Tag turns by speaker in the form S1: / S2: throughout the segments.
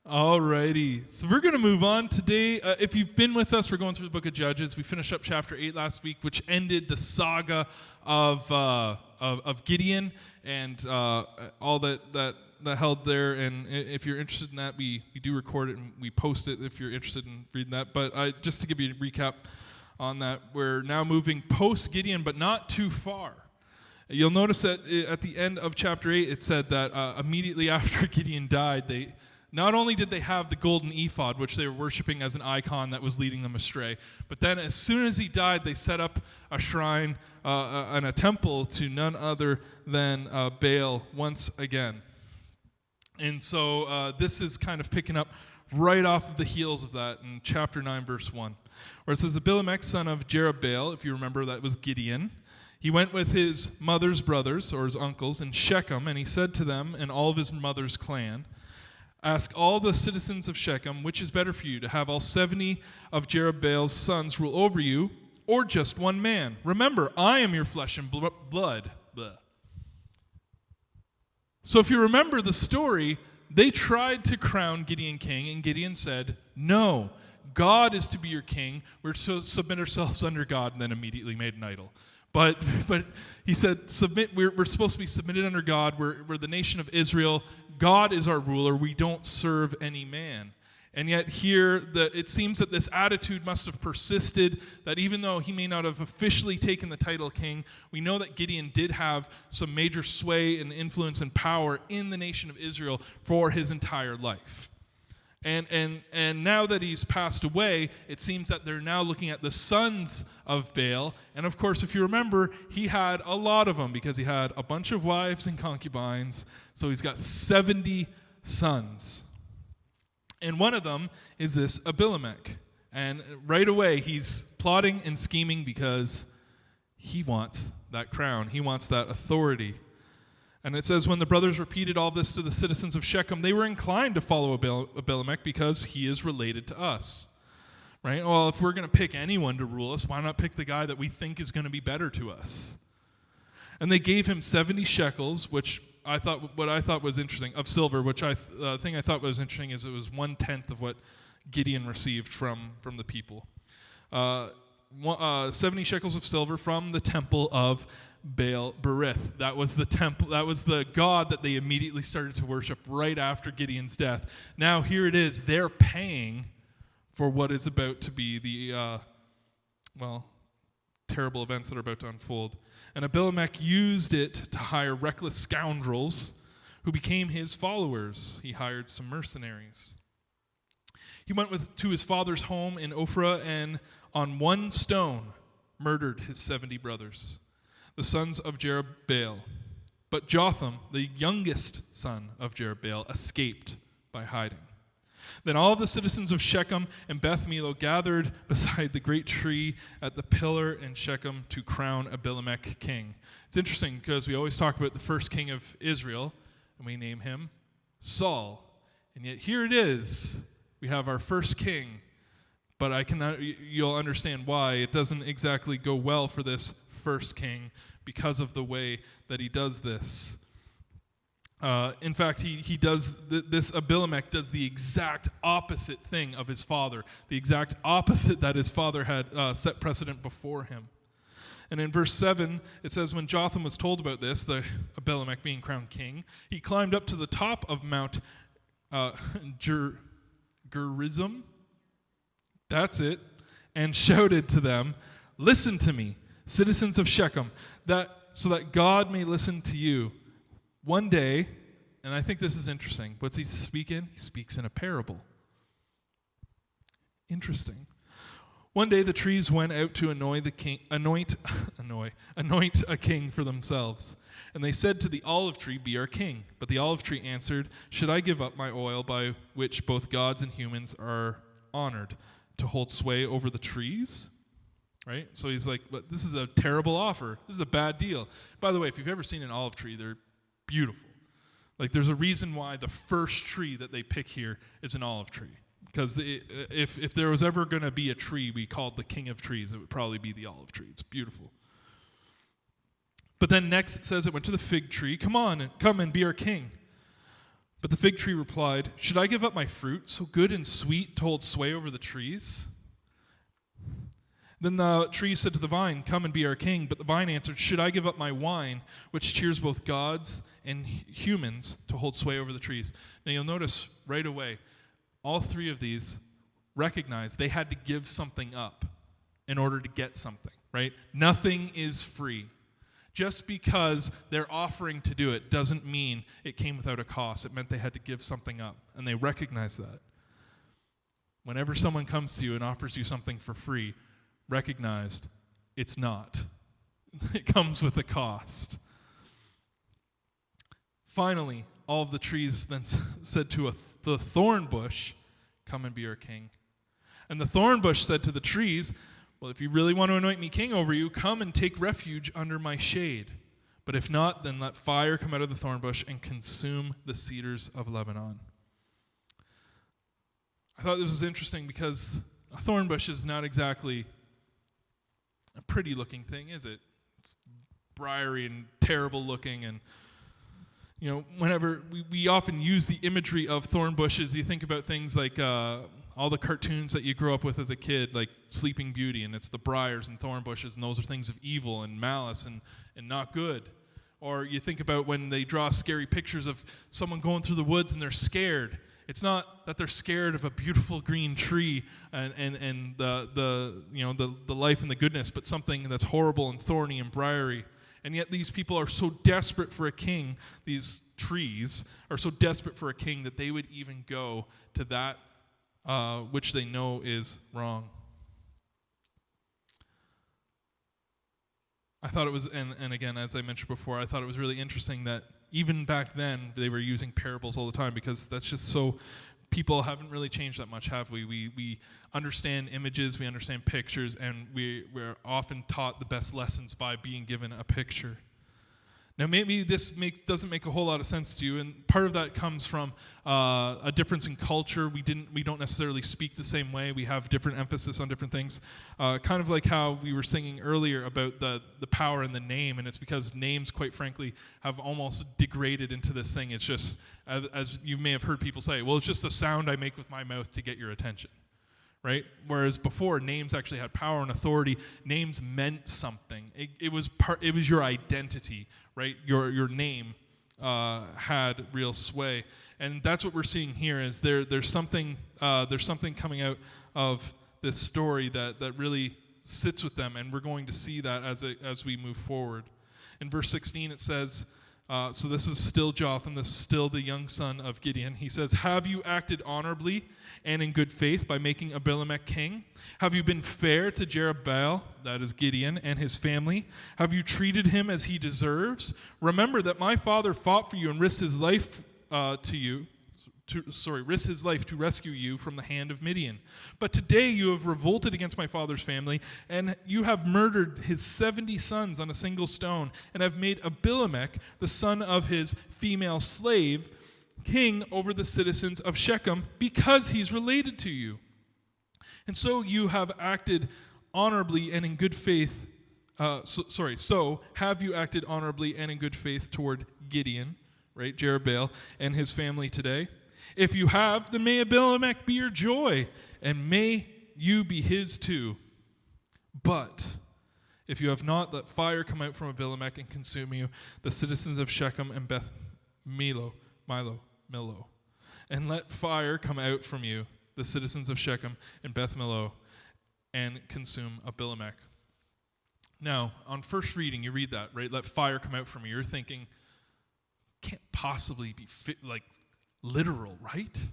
S1: Alrighty, so we're going to move on today. If you've been with us, we're going through the book of Judges. We finished up chapter 8 last week, which ended the saga of Gideon and all that held there. And if you're interested in that, we do record it and we post it if you're interested in reading that. But just to give you a recap on that, we're now moving post-Gideon, but not too far. You'll notice that at the end of chapter 8, it said that immediately after Gideon died, not only did they have the golden ephod, which they were worshiping as an icon that was leading them astray, but then as soon as he died, they set up a shrine and a temple to none other than Baal once again. And so this is kind of picking up right off of the heels of that in chapter 9, verse 1, where it says, Abimelech, son of Jerubbaal, if you remember, that was Gideon, he went with his mother's brothers, or his uncles, in Shechem, and he said to them and all of his mother's clan, ask all the citizens of Shechem, which is better for you, to have all 70 of Jerubbaal's sons rule over you, or just one man? Remember, I am your flesh and blood. Blah. So if you remember the story, they tried to crown Gideon king, and Gideon said, no, God is to be your king. We're to submit ourselves under God, and then immediately made an idol. But he said, submit. We're supposed to be submitted under God. We're the nation of Israel. God is our ruler. We don't serve any man. And yet here, it seems that this attitude must have persisted, that even though he may not have officially taken the title king, we know that Gideon did have some major sway and influence and power in the nation of Israel for his entire life. And now that he's passed away, it seems that they're now looking at the sons of Baal. And of course, if you remember, he had a lot of them because he had a bunch of wives and concubines. So he's got 70 sons. And one of them is this Abimelech. And right away, he's plotting and scheming because he wants that crown. He wants that authority. And it says, when the brothers repeated all this to the citizens of Shechem, they were inclined to follow Abimelech because he is related to us. Right? Well, if we're going to pick anyone to rule us, why not pick the guy that we think is going to be better to us? And they gave him 70 shekels, what I thought was interesting, of silver, which thing I thought was interesting is it was 1/10 of what Gideon received from the people. 70 shekels of silver from the temple of Baal Berith. That was the temple. That was the god that they immediately started to worship right after Gideon's death. Now here it is. They're paying for what is about to be the terrible events that are about to unfold. And Abimelech used it to hire reckless scoundrels who became his followers. He hired some mercenaries. He went to his father's home in Ophrah and on one stone murdered his 70 brothers, the sons of Jerubbaal. But Jotham, the youngest son of Jerubbaal, escaped by hiding. Then all of the citizens of Shechem and Beth Millo gathered beside the great tree at the pillar in Shechem to crown Abimelech king. It's interesting because we always talk about the first king of Israel, and we name him Saul. And yet here it is. We have our first king, but you'll understand why. It doesn't exactly go well for this first king because of the way that he does this. In fact, he does this. Abimelech does the exact opposite thing of his father, the exact opposite that his father had set precedent before him. And in verse 7, it says, when Jotham was told about this, the Abimelech being crowned king, he climbed up to the top of Mount Gerizim, that's it, and shouted to them, listen to me, citizens of Shechem, so that God may listen to you. One day, and I think this is interesting, what's he speak in? He speaks in a parable. Interesting. One day the trees went out to anoint a king for themselves. And they said to the olive tree, be our king. But the olive tree answered, should I give up my oil by which both gods and humans are honored to hold sway over the trees? Right? So he's like, but this is a terrible offer. This is a bad deal. By the way, if you've ever seen an olive tree, they're beautiful. Like there's a reason why the first tree that they pick here is an olive tree. Because if there was ever going to be a tree we called the king of trees, it would probably be the olive tree. It's beautiful. But then next it says it went to the fig tree. Come and be our king. But the fig tree replied, "Should I give up my fruit, so good and sweet, to hold sway over the trees?" Then the tree said to the vine, "Come and be our king." But the vine answered, "Should I give up my wine, which cheers both gods and humans, to hold sway over the trees?" Now you'll notice right away, all three of these recognize they had to give something up in order to get something, right? Nothing is free. Just because they're offering to do it doesn't mean it came without a cost. It meant they had to give something up, and they recognize that. Whenever someone comes to you and offers you something for free, recognized it's not. It comes with a cost. Finally, all of the trees then said to the thorn bush, "Come and be our king." And the thorn bush said to the trees, "Well, if you really want to anoint me king over you, come and take refuge under my shade. But if not, then let fire come out of the thorn bush and consume the cedars of Lebanon." I thought this was interesting because a thorn bush is not exactly a pretty looking thing, is it? It's briary and terrible looking, and whenever we often use the imagery of thorn bushes, you think about things like all the cartoons that you grew up with as a kid, like Sleeping Beauty, and it's the briars and thorn bushes, and those are things of evil and malice and not good. Or you think about when they draw scary pictures of someone going through the woods and they're scared. It's not that they're scared of a beautiful green tree and the life and the goodness, but something that's horrible and thorny and briary. And yet these people are so desperate for a king, these trees are so desperate for a king that they would even go to that which they know is wrong. I thought it was, and again, as I mentioned before, I thought it was really interesting that even back then they were using parables all the time, because that's just so, people haven't really changed that much, have we? We understand images, we understand pictures, and we're often taught the best lessons by being given a picture. Now, maybe this doesn't make a whole lot of sense to you, and part of that comes from a difference in culture. We don't necessarily speak the same way. We have different emphasis on different things. Kind of like how we were singing earlier about the power in the name, and it's because names, quite frankly, have almost degraded into this thing. It's just, as you may have heard people say, well, it's just the sound I make with my mouth to get your attention. Right? Whereas before, names actually had power and authority. Names meant something. It was your identity, right? Your name had real sway, and that's what we're seeing here. Is there's something coming out of this story that really sits with them, and we're going to see that as we move forward. In verse 16, it says. So this is still Jotham, this is still the young son of Gideon. He says, "Have you acted honorably and in good faith by making Abimelech king? Have you been fair to Jerubbaal," that is Gideon, "and his family? Have you treated him as he deserves? Remember that my father fought for you and risked his life risked his life to rescue you from the hand of Midian. But today you have revolted against my father's family, and you have murdered his 70 sons on a single stone, and have made Abimelech, the son of his female slave, king over the citizens of Shechem, because he's related to you. And so you have acted honorably and in good faith. So have you acted honorably and in good faith toward Gideon," right, Jerubbaal, "and his family today? If you have, then may Abimelech be your joy, and may you be his too. But if you have not, let fire come out from Abimelech and consume you, the citizens of Shechem and Beth Millo. And let fire come out from you, the citizens of Shechem and Beth Millo, and consume Abimelech." Now, on first reading, you read that, right? Let fire come out from you. You're thinking, can't possibly be literal, right?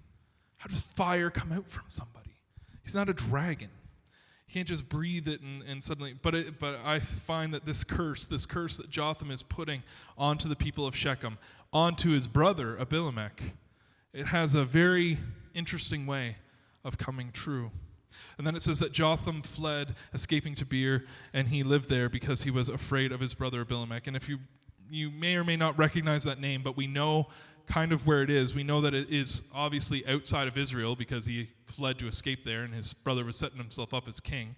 S1: How does fire come out from somebody? He's not a dragon. He can't just breathe it and suddenly. But I find that this curse that Jotham is putting onto the people of Shechem, onto his brother Abimelech, it has a very interesting way of coming true. And then it says that Jotham fled, escaping to Beer, and he lived there because he was afraid of his brother Abimelech. And if you may or may not recognize that name, but we know kind of where it is. We know that it is obviously outside of Israel because he fled to escape there, and his brother was setting himself up as king.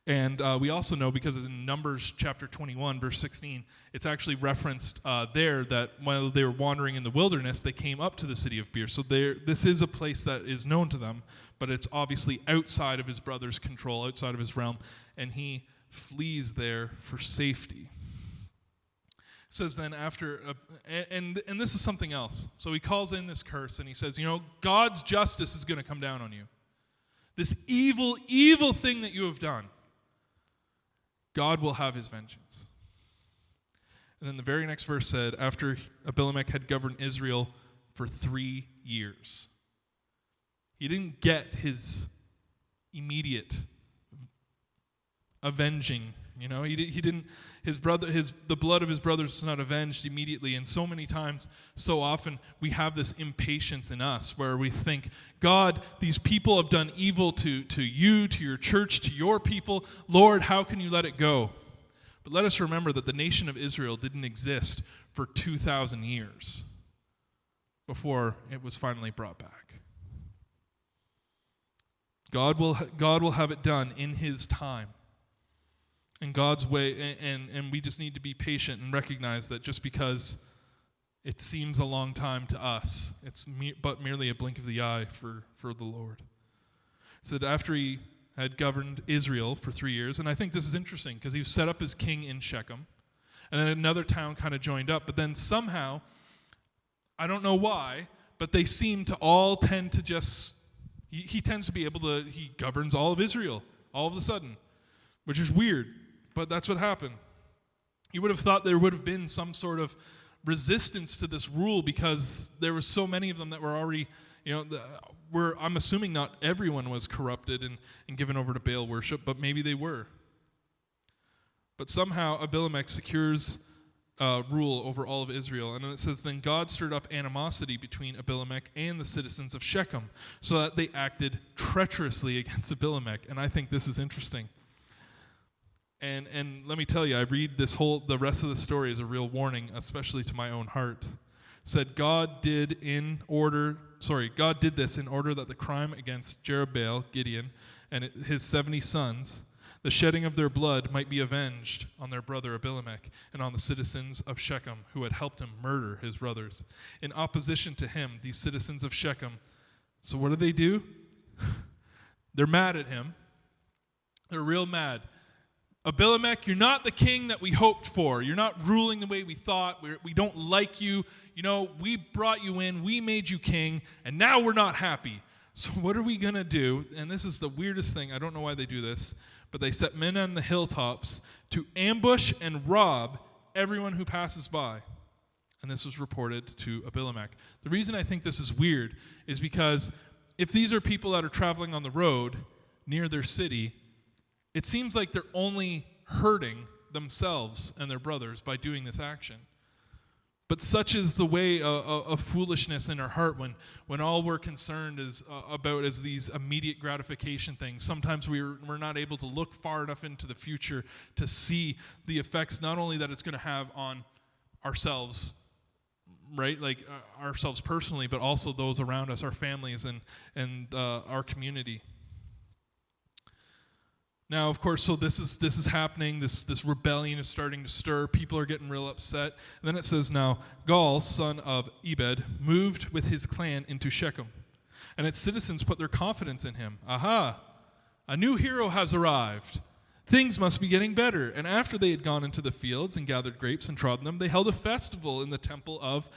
S1: And we also know, because in Numbers chapter 21, verse 16, it's actually referenced there that while they were wandering in the wilderness, they came up to the city of Beer. So this is a place that is known to them, but it's obviously outside of his brother's control, outside of his realm, and he flees there for safety. It says then after, and this is something else. So he calls in this curse, and he says, God's justice is going to come down on you. This evil, evil thing that you have done, God will have his vengeance. And then the very next verse said, after Abimelech had governed Israel for 3 years. He didn't get his immediate avenging, he didn't, the blood of his brothers was not avenged immediately. And so many times, so often, we have this impatience in us where we think, God, these people have done evil to you, to your church, to your people. Lord, how can you let it go? But let us remember that the nation of Israel didn't exist for 2,000 years before it was finally brought back. God will have it done in his time. In God's way, and we just need to be patient and recognize that just because it seems a long time to us, it's but merely a blink of the eye for the Lord. It said after he had governed Israel for 3 years, and I think this is interesting because he was set up as king in Shechem, and then another town kind of joined up, but then somehow, I don't know why, but they seem to all tend to just, he tends to be able to, he governs all of Israel all of a sudden, which is weird. But that's what happened. You would have thought there would have been some sort of resistance to this rule because there were so many of them that were already, I'm assuming not everyone was corrupted and given over to Baal worship, but maybe they were. But somehow Abimelech secures rule over all of Israel. And then it says, then God stirred up animosity between Abimelech and the citizens of Shechem so that they acted treacherously against Abimelech. And I think this is interesting. And let me tell you, I read the rest of the story as a real warning, especially to my own heart. It said God did this in order that the crime against Jerubbaal, Gideon, and his 70 sons, the shedding of their blood might be avenged on their brother Abimelech and on the citizens of Shechem who had helped him murder his brothers. In opposition to him, these citizens of Shechem, so what do? They're mad at him. They're real mad. Abimelech, you're not the king that we hoped for. You're not ruling the way we thought. We don't like you. We brought you in. We made you king, and now we're not happy. So what are we going to do? And this is the weirdest thing. I don't know why they do this, but they set men on the hilltops to ambush and rob everyone who passes by. And this was reported to Abimelech. The reason I think this is weird is because if these are people that are traveling on the road near their city, it seems like they're only hurting themselves and their brothers by doing this action. But such is the way of foolishness in our heart when all we're concerned about is these immediate gratification things. Sometimes we're not able to look far enough into the future to see the effects not only that it's going to have on ourselves, right, like ourselves personally, but also those around us, our families and our community. Now, of course, so this is happening. This rebellion is starting to stir. People are getting real upset. And then it says, now, Gaal, son of Ebed, moved with his clan into Shechem, and its citizens put their confidence in him. Aha! A new hero has arrived. Things must be getting better. And after they had gone into the fields and gathered grapes and trodden them, they held a festival in the temple of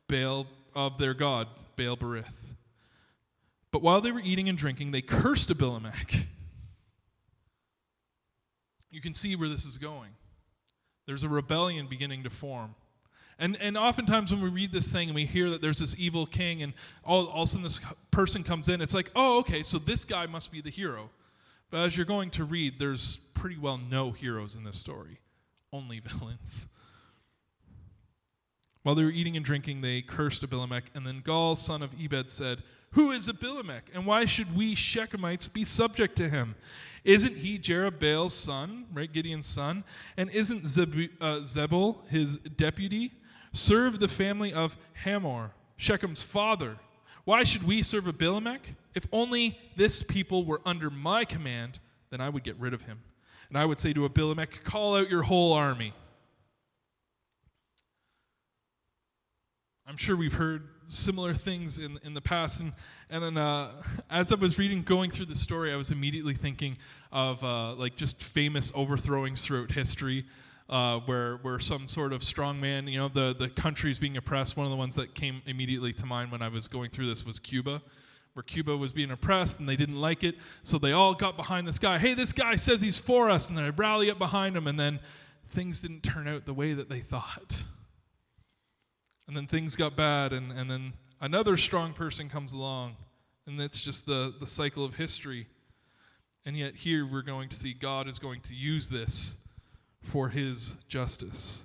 S1: Baal, of their god, Baal Berith. But while they were eating and drinking, they cursed Abimelech. You can see where this is going. There's a rebellion beginning to form. And oftentimes when we read this thing and we hear that there's this evil king and all of a sudden this person comes in, it's like, oh, okay, so this guy must be the hero. But as you're going to read, there's pretty well no heroes in this story, only villains. While they were eating and drinking, they cursed Abimelech, and then Gaal, son of Ebed, said, who is Abimelech, and why should we Shechemites be subject to him? Isn't he Jerubbaal's son, right, Gideon's son? And isn't Zebul his deputy? Serve the family of Hamor, Shechem's father. Why should we serve Abimelech? If only this people were under my command, then I would get rid of him. And I would say to Abimelech, call out your whole army. I'm sure we've heard similar things in the past. And then as I was going through the story, I was immediately thinking of like just famous overthrowings throughout history, where some sort of strong man, the country's being oppressed. One of the ones that came immediately to mind when I was going through this was Cuba, where Cuba was being oppressed and they didn't like it. So they all got behind this guy. Hey, this guy says he's for us. And then they rally up behind him, and then things didn't turn out the way that they thought. And then things got bad, and then another strong person comes along, and it's just the cycle of history. And yet here we're going to see God is going to use this for his justice.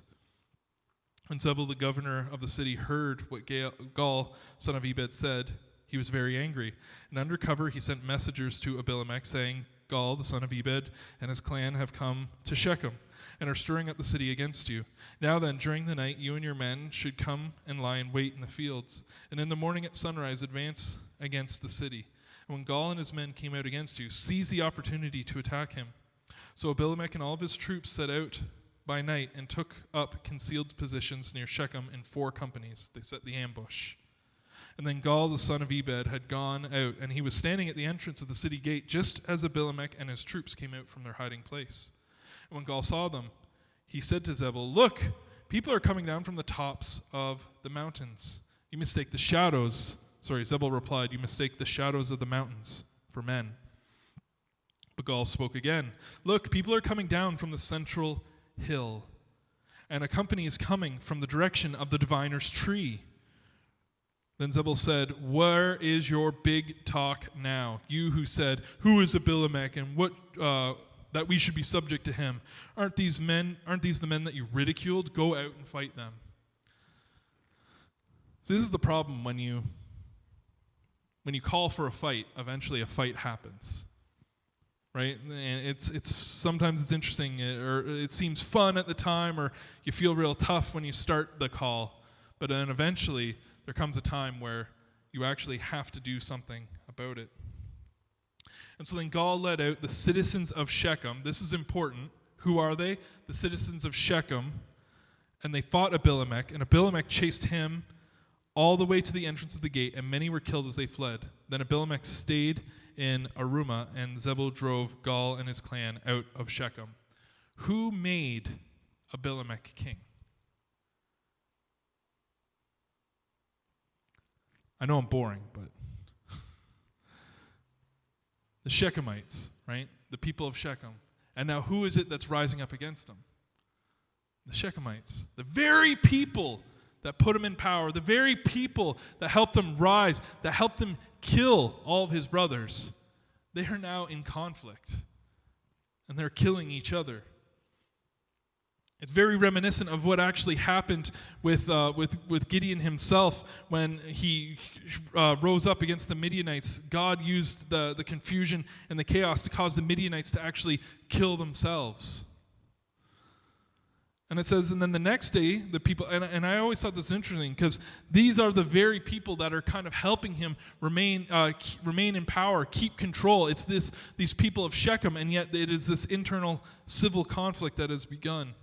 S1: When Zebul, the governor of the city, heard what Gaal, son of Ebed, said, he was very angry. And under cover he sent messengers to Abimelech, saying, Gaal, the son of Ebed, and his clan have come to Shechem, and are stirring up the city against you. Now then, during the night, you and your men should come and lie in wait in the fields, and in the morning at sunrise advance against the city. And when Gaal and his men came out against you, seize the opportunity to attack him. So Abimelech and all of his troops set out by night and took up concealed positions near Shechem in 4 companies. They set the ambush. And then Gaal, the son of Ebed, had gone out, and he was standing at the entrance of the city gate just as Abimelech and his troops came out from their hiding place. And when Gaal saw them, he said to Zebul, look, people are coming down from the tops of the mountains. You mistake the shadows. Zebul replied, you mistake the shadows of the mountains for men. But Gaal spoke again. Look, people are coming down from the central hill, and a company is coming from the direction of the diviner's tree. Then Zebul said, where is your big talk now? You who said, who is Abimelech, and what that we should be subject to him? Aren't these the men that you ridiculed? Go out and fight them. So this is the problem when you call for a fight, eventually a fight happens. Right? And it's sometimes it's interesting, or it seems fun at the time, or you feel real tough when you start the call. But then eventually there comes a time where you actually have to do something about it. And so then Gaal led out the citizens of Shechem. This is important. Who are they? The citizens of Shechem. And they fought Abimelech, and Abimelech chased him all the way to the entrance of the gate, and many were killed as they fled. Then Abimelech stayed in Arumah, and Zebul drove Gaal and his clan out of Shechem. Who made Abimelech king? I know I'm boring, but the Shechemites, right? The people of Shechem. And now who is it that's rising up against them? The Shechemites. The very people that put him in power, the very people that helped him rise, that helped him kill all of his brothers. They are now in conflict, and they're killing each other. It's very reminiscent of what actually happened with Gideon himself when he rose up against the Midianites. God used the confusion and the chaos to cause the Midianites to actually kill themselves. And it says, and then the next day, the people, and I always thought this was interesting, because these are the very people that are kind of helping him remain in power, keep control. It's these people of Shechem, and yet it is this internal civil conflict that has begun.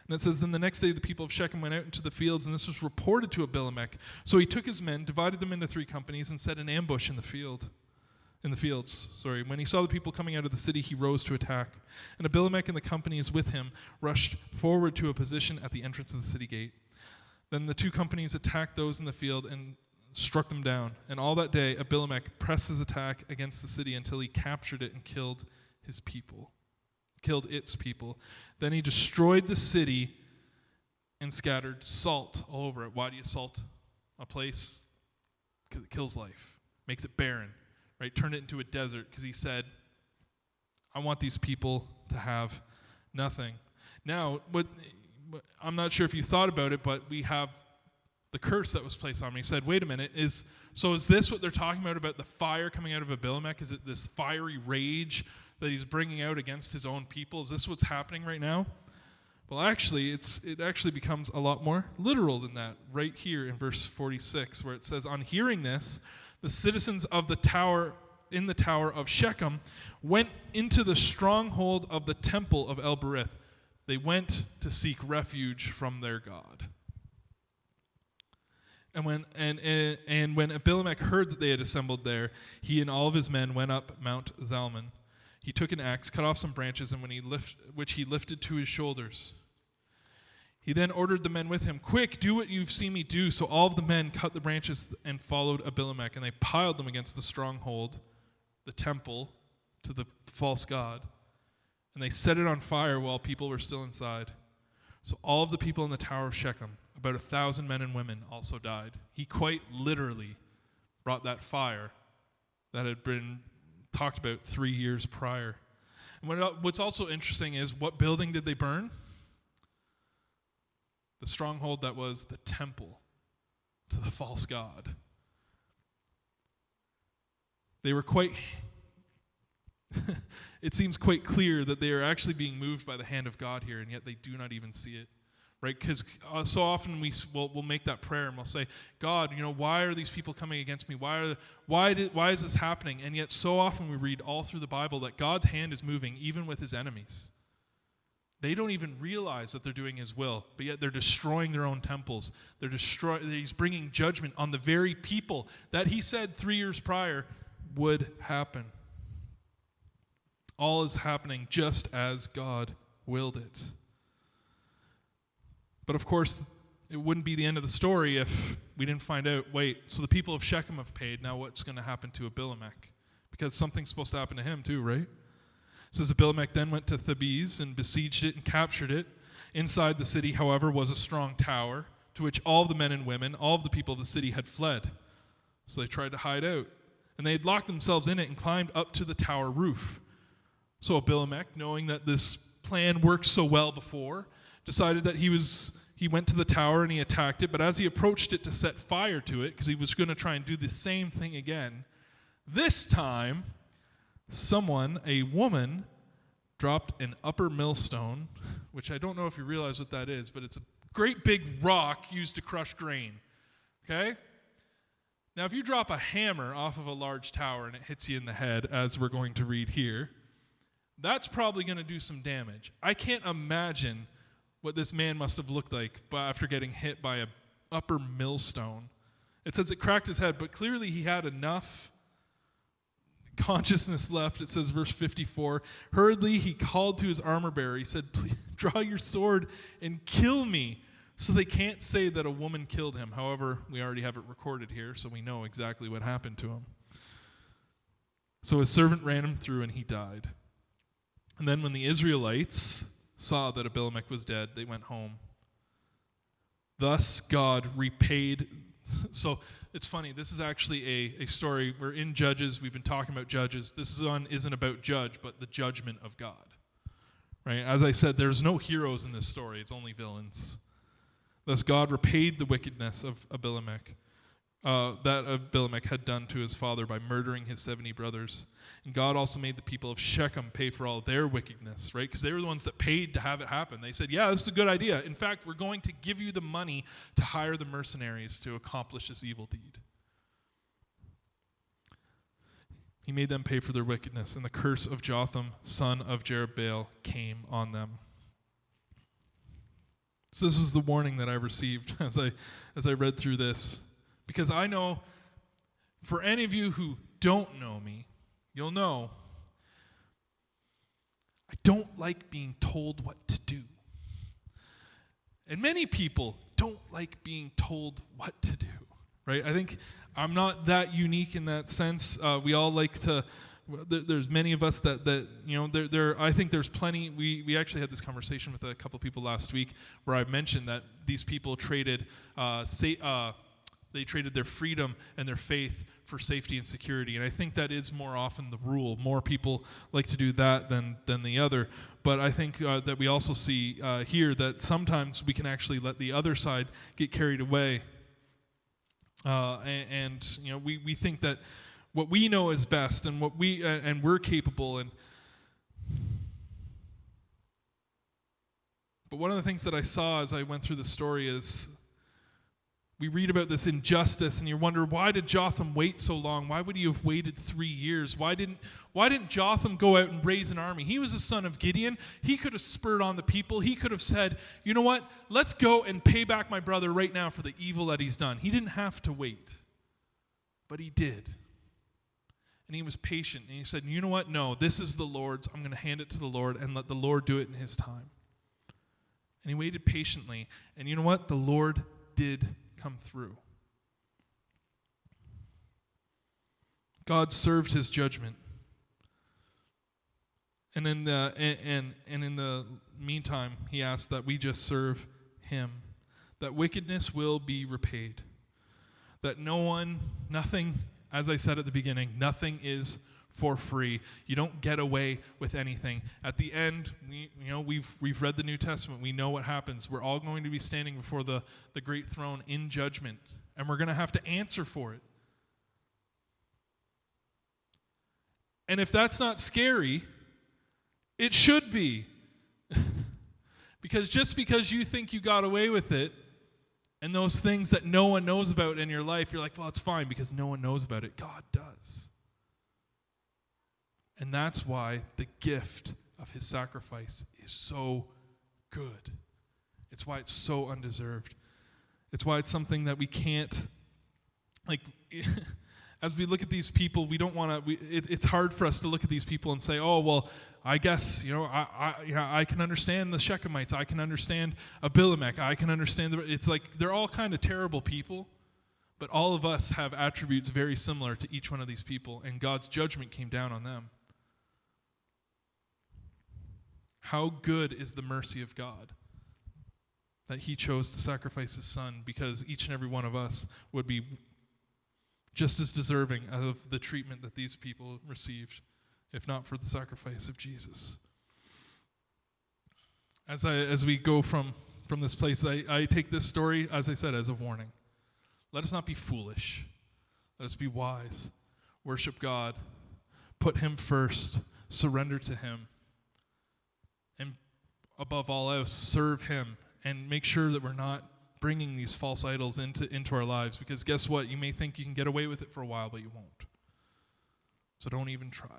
S1: And it says, then the next day the people of Shechem went out into the fields, and this was reported to Abimelech. So he took his men, divided them into 3 companies, and set an ambush in the fields. When he saw the people coming out of the city, he rose to attack. And Abimelech and the companies with him rushed forward to a position at the entrance of the city gate. Then the 2 companies attacked those in the field and struck them down. And all that day Abimelech pressed his attack against the city until he captured it and killed its people. Then he destroyed the city and scattered salt all over it. Why do you salt a place? Because it kills life, makes it barren, right? Turn it into a desert, because he said, I want these people to have nothing. Now, I'm not sure if you thought about it, but we have the curse that was placed on me. He said, wait a minute, is this what they're talking about the fire coming out of Abimelech? Is it this fiery rage that he's bringing out against his own people? Is this what's happening right now? Well, actually, it actually becomes a lot more literal than that right here in verse 46, where it says, on hearing this, the citizens of the tower in the tower of Shechem went into the stronghold of the temple of El-Berith. They went to seek refuge from their God. And when Abimelech heard that they had assembled there, he and all of his men went up Mount Zalmon. He took an axe, cut off some branches, and which he lifted to his shoulders. He then ordered the men with him, "Quick, do what you've seen me do." So all of the men cut the branches and followed Abimelech, and they piled them against the stronghold, the temple, to the false god. And they set it on fire while people were still inside. So all of the people in the tower of Shechem, about 1,000 men and women, also died. He quite literally brought that fire that had been talked about 3 years prior. And what's also interesting is, what building did they burn? The stronghold that was the temple to the false god. They were quite, it seems quite clear that they are actually being moved by the hand of God here, and yet they do not even see it. Right? Because so often we'll make that prayer and we'll say, "God, why are these people coming against me? Why is this happening?" And yet so often we read all through the Bible that God's hand is moving even with his enemies. They don't even realize that they're doing his will, but yet they're destroying their own temples. He's bringing judgment on the very people that he said 3 years prior would happen. All is happening just as God willed it. But of course, it wouldn't be the end of the story if we didn't find out, wait, so the people of Shechem have paid, now what's going to happen to Abimelech? Because something's supposed to happen to him too, right? It says Abimelech then went to Thebez and besieged it and captured it. Inside the city, however, was a strong tower to which all the men and women, all of the people of the city had fled. So they tried to hide out. And they had locked themselves in it and climbed up to the tower roof. So Abimelech, knowing that this plan worked so well before, decided that he went to the tower and he attacked it, but as he approached it to set fire to it, because he was going to try and do the same thing again, this time, a woman, dropped an upper millstone, which I don't know if you realize what that is, but it's a great big rock used to crush grain, okay? Now, if you drop a hammer off of a large tower and it hits you in the head, as we're going to read here, that's probably going to do some damage. I can't imagine what this man must have looked like after getting hit by an upper millstone. It says it cracked his head, but clearly he had enough consciousness left. It says, verse 54, hurriedly he called to his armor bearer. He said, "Please draw your sword and kill me." So they can't say that a woman killed him. However, we already have it recorded here, so we know exactly what happened to him. So his servant ran him through and he died. And then when the Israelites saw that Abimelech was dead, they went home. Thus God repaid. So it's funny, this is actually a story. We're in Judges. We've been talking about Judges. This isn't about judge, but the judgment of God. Right? As I said, there's no heroes in this story. It's only villains. Thus God repaid the wickedness of Abimelech, that Abimelech had done to his father by murdering his 70 brothers. And God also made the people of Shechem pay for all their wickedness, right? Because they were the ones that paid to have it happen. They said, "Yeah, this is a good idea. In fact, we're going to give you the money to hire the mercenaries to accomplish this evil deed." He made them pay for their wickedness, and the curse of Jotham, son of Jerubbaal, came on them. So this was the warning that I received as I read through this. Because I know, for any of you who don't know me, you'll know I don't like being told what to do. And many people don't like being told what to do, right? I think I'm not that unique in that sense. We all like to, there's many of us that I think there's plenty. We actually had this conversation with a couple people last week where I mentioned that these people traded they traded their freedom and their faith for safety and security. And I think that is more often the rule. More people like to do that than the other. But I think that we also see here that sometimes we can actually let the other side get carried away. We think that what we know is best and what we're capable. But one of the things that I saw as I went through the story is We read about this injustice, and you wonder, why did Jotham wait so long? Why would he have waited 3 years? Why didn't Jotham go out and raise an army? He was the son of Gideon. He could have spurred on the people. He could have said, you know what? Let's go and pay back my brother right now for the evil that he's done. He didn't have to wait, but he did. And he was patient, and he said, you know what? No, this is the Lord's. I'm going to hand it to the Lord and let the Lord do it in his time. And he waited patiently, and you know what? The Lord did come through. God served his judgment. And in the meantime, he asked that we just serve him. That wickedness will be repaid. That nothing, as I said at the beginning, nothing is for free. You don't get away with anything. At the end, we've read the New Testament. We know what happens. We're all going to be standing before the great throne in judgment, and we're going to have to answer for it. And if that's not scary, it should be. Because just because you think you got away with it, and those things that no one knows about in your life, you're like, well, it's fine because no one knows about it. God does. And that's why the gift of his sacrifice is so good. It's why it's so undeserved. It's why it's something that we can't, as we look at these people, we don't want to, it's hard for us to look at these people and say, oh, well, I guess, I can understand the Shechemites. I can understand Abimelech. I can understand, it's like they're all kind of terrible people, but all of us have attributes very similar to each one of these people, and God's judgment came down on them. How good is the mercy of God that he chose to sacrifice his son, because each and every one of us would be just as deserving of the treatment that these people received, if not for the sacrifice of Jesus. As we go from this place, I take this story, as I said, as a warning. Let us not be foolish. Let us be wise. Worship God. Put him first. Surrender to him. And above all else, serve him, and make sure that we're not bringing these false idols into our lives, because guess what? You may think you can get away with it for a while, but you won't. So don't even try.